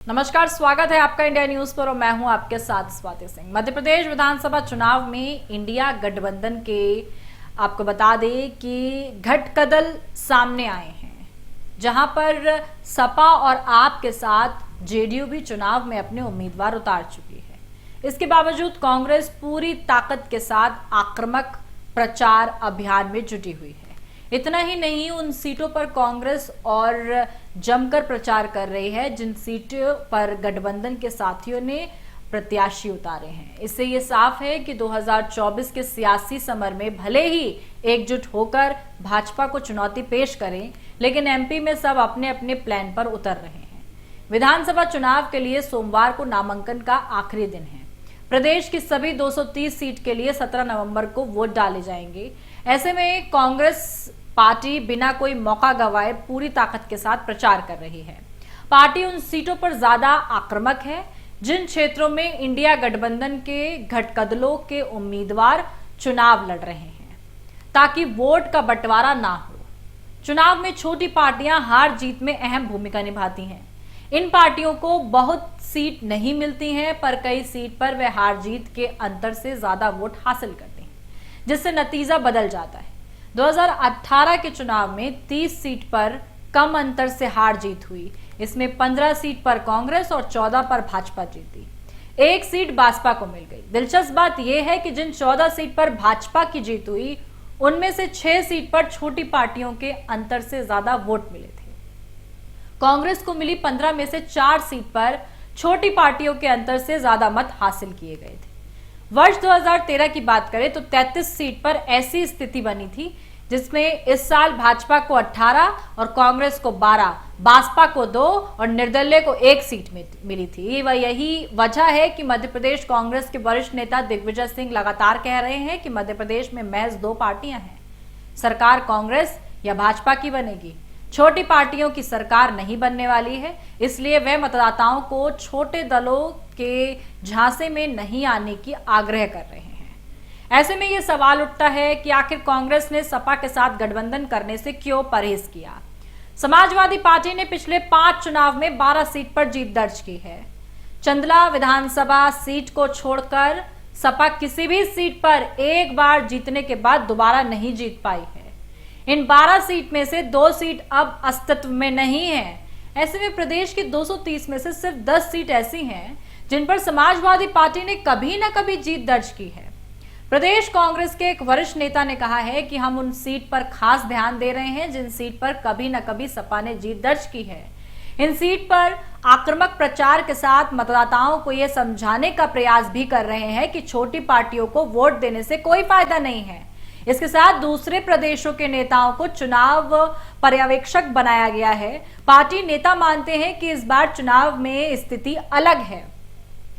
नमस्कार, स्वागत है आपका इंडिया न्यूज पर और मैं हूं आपके साथ स्वाति सिंह। मध्य प्रदेश विधानसभा चुनाव में इंडिया गठबंधन के आपको बता दें कि घटकदल सामने आए हैं, जहां पर सपा और आप के साथ जेडीयू भी चुनाव में अपने उम्मीदवार उतार चुकी है। इसके बावजूद कांग्रेस पूरी ताकत के साथ आक्रामक प्रचार अभियान में जुटी हुई है। इतना ही नहीं, उन सीटों पर कांग्रेस और जमकर प्रचार कर रही है जिन सीटों पर गठबंधन के साथियों ने प्रत्याशी उतारे हैं। इससे ये साफ है कि 2024 के सियासी समर में भले ही एकजुट होकर भाजपा को चुनौती पेश करें, लेकिन एमपी में सब अपने अपने प्लान पर उतर रहे हैं। विधानसभा चुनाव के लिए सोमवार को नामांकन का आखिरी दिन है। प्रदेश की सभी 230 सीट के लिए 17 नवंबर को वोट डाले जाएंगे। ऐसे में कांग्रेस पार्टी बिना कोई मौका गंवाए पूरी ताकत के साथ प्रचार कर रही है। पार्टी उन सीटों पर ज्यादा आक्रामक है जिन क्षेत्रों में इंडिया गठबंधन के घटकदलों के उम्मीदवार चुनाव लड़ रहे हैं, ताकि वोट का बंटवारा ना हो। चुनाव में छोटी पार्टियां हार जीत में अहम भूमिका निभाती हैं। इन पार्टियों को बहुत सीट नहीं मिलती हैं, पर कई सीट पर वे हार जीत के अंतर से ज्यादा वोट हासिल करती हैं, जिससे नतीजा बदल जाता है। 2018 के चुनाव में 30 सीट पर कम अंतर से हार जीत हुई। इसमें 15 सीट पर कांग्रेस और 14 पर भाजपा जीती। एक सीट भाजपा को मिल गई। दिलचस्प बात यह है कि जिन 14 सीट पर भाजपा की जीत हुई, उनमें से 6 सीट पर छोटी पार्टियों के अंतर से ज्यादा वोट मिले थे। कांग्रेस को मिली 15 में से 4 सीट पर छोटी पार्टियों के अंतर से ज्यादा मत हासिल किए गए थे। वर्ष 2013 की बात करें तो 33 सीट पर ऐसी स्थिति बनी थी, जिसमें इस साल भाजपा को 18 और कांग्रेस को 12, बसपा को 2 और निर्दलीय को 1 सीट मिली थी। यही वजह है कि मध्य प्रदेश कांग्रेस के वरिष्ठ नेता दिग्विजय सिंह लगातार कह रहे हैं कि मध्य प्रदेश में महज 2 पार्टियां हैं, सरकार कांग्रेस या भाजपा की बनेगी। छोटी पार्टियों की सरकार नहीं बनने वाली है, इसलिए वे मतदाताओं को छोटे दलों के झांसे में नहीं आने की आग्रह कर रहे हैं। ऐसे में यह सवाल उठता है कि आखिर कांग्रेस ने सपा के साथ गठबंधन करने से क्यों परहेज किया। समाजवादी पार्टी ने पिछले 5 चुनाव में 12 सीट पर जीत दर्ज की है। चंदला विधानसभा सीट को छोड़कर सपा किसी भी सीट पर एक बार जीतने के बाद दोबारा नहीं जीत पाई है। इन 12 सीट में से 2 सीट अब अस्तित्व में नहीं है। ऐसे में प्रदेश की 230 में से सिर्फ 10 सीट ऐसी हैं जिन पर समाजवादी पार्टी ने कभी न कभी जीत दर्ज की है। प्रदेश कांग्रेस के एक वरिष्ठ नेता ने कहा है कि हम उन सीट पर खास ध्यान दे रहे हैं जिन सीट पर कभी न कभी सपा ने जीत दर्ज की है। इन सीट पर आक्रामक प्रचार के साथ मतदाताओं को यह समझाने का प्रयास भी कर रहे हैं कि छोटी पार्टियों को वोट देने से कोई फायदा नहीं है। इसके साथ दूसरे प्रदेशों के नेताओं को चुनाव पर्यवेक्षक बनाया गया है। पार्टी नेता मानते हैं कि इस बार चुनाव में स्थिति अलग है।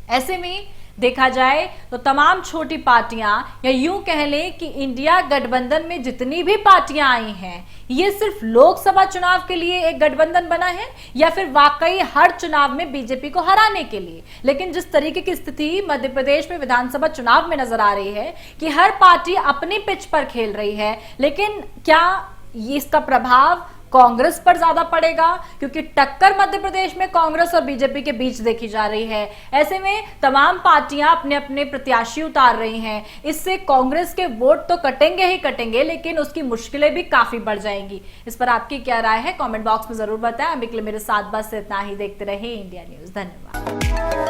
ऐसे में देखा जाए तो तमाम छोटी पार्टियां, या यूं कह लें कि इंडिया गठबंधन में जितनी भी पार्टियां आई हैं, ये सिर्फ लोकसभा चुनाव के लिए एक गठबंधन बना है या फिर वाकई हर चुनाव में बीजेपी को हराने के लिए। लेकिन जिस तरीके की स्थिति मध्य प्रदेश में विधानसभा चुनाव में नजर आ रही है कि हर पार्टी अपनी पिच पर खेल रही है, लेकिन क्या इसका प्रभाव कांग्रेस पर ज्यादा पड़ेगा, क्योंकि टक्कर मध्य प्रदेश में कांग्रेस और बीजेपी के बीच देखी जा रही है। ऐसे में तमाम पार्टियां अपने अपने प्रत्याशी उतार रही हैं। इससे कांग्रेस के वोट तो कटेंगे ही कटेंगे, लेकिन उसकी मुश्किलें भी काफी बढ़ जाएंगी। इस पर आपकी क्या राय है, कमेंट बॉक्स में जरूर बताएं। अभी के लिए मेरे साथ बस इतना ही। देखते रहे इंडिया न्यूज। धन्यवाद।